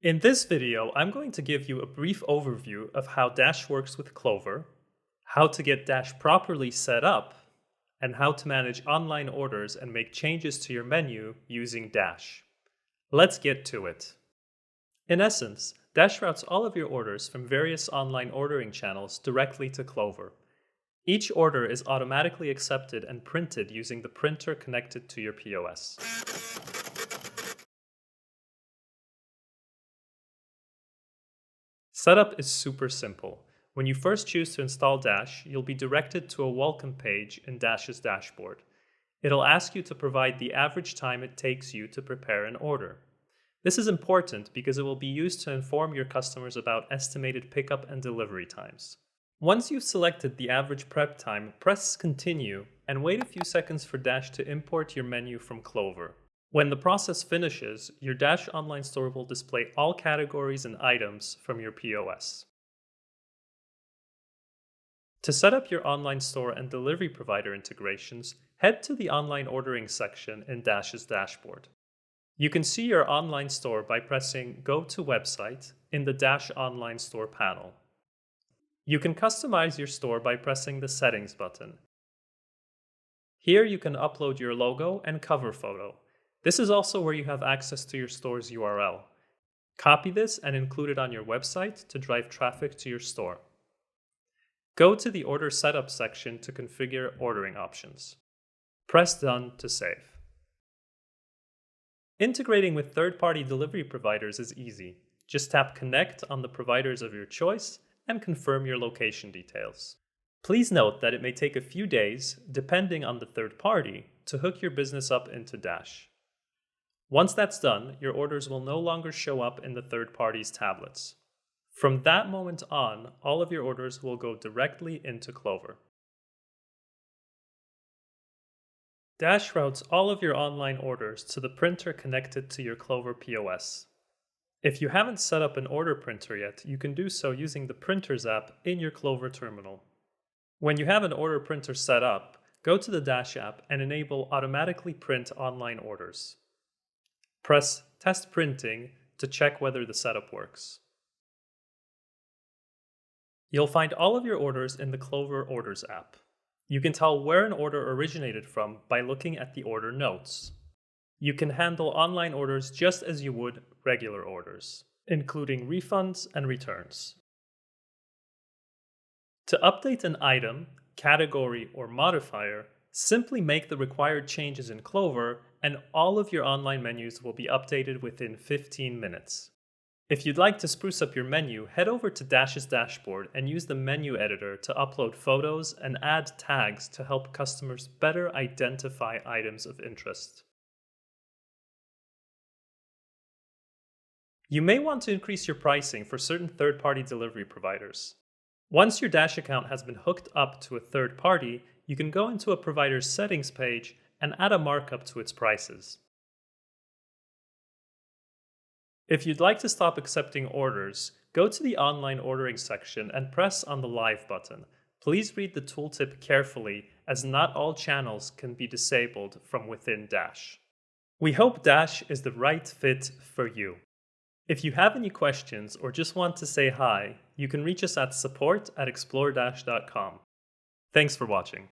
In this video, I'm going to give you a brief overview of how Dash works with Clover, how to get Dash properly set up, and how to manage online orders and make changes to your menu using Dash. Let's get to it. In essence, Dash routes all of your orders from various online ordering channels directly to Clover. Each order is automatically accepted and printed using the printer connected to your POS. Setup is super simple. When you first choose to install Dash, you'll be directed to a welcome page in Dash's dashboard. It'll ask you to provide the average time it takes you to prepare an order. This is important because it will be used to inform your customers about estimated pickup and delivery times. Once you've selected the average prep time, press Continue and wait a few seconds for Dash to import your menu from Clover. When the process finishes, your Dash online store will display all categories and items from your POS. To set up your online store and delivery provider integrations, head to the online ordering section in Dash's dashboard. You can see your online store by pressing Go to Website in the Dash Online Store panel. You can customize your store by pressing the Settings button. Here you can upload your logo and cover photo. This is also where you have access to your store's URL. Copy this and include it on your website to drive traffic to your store. Go to the Order Setup section to configure ordering options. Press Done to save. Integrating with third-party delivery providers is easy. Just tap Connect on the providers of your choice and confirm your location details. Please note that it may take a few days, depending on the third party, to hook your business up into Dash. Once that's done, your orders will no longer show up in the third party's tablets. From that moment on, all of your orders will go directly into Clover. Dash routes all of your online orders to the printer connected to your Clover POS. If you haven't set up an order printer yet, you can do so using the Printers app in your Clover terminal. When you have an order printer set up, go to the Dash app and enable Automatically Print Online Orders. Press Test Printing to check whether the setup works. You'll find all of your orders in the Clover Orders app. You can tell where an order originated from by looking at the order notes. You can handle online orders just as you would regular orders, including refunds and returns. To update an item, category, or modifier, simply make the required changes in Clover and all of your online menus will be updated within 15 minutes. If you'd like to spruce up your menu, head over to Dash's dashboard and use the menu editor to upload photos and add tags to help customers better identify items of interest. You may want to increase your pricing for certain third-party delivery providers. Once your Dash account has been hooked up to a third party, you can go into a provider's settings page and add a markup to its prices. If you'd like to stop accepting orders, go to the online ordering section and press on the Live button. Please read the tooltip carefully, as not all channels can be disabled from within Dash. We hope Dash is the right fit for you. If you have any questions or just want to say hi, you can reach us at support@exploredash.com. Thanks for watching.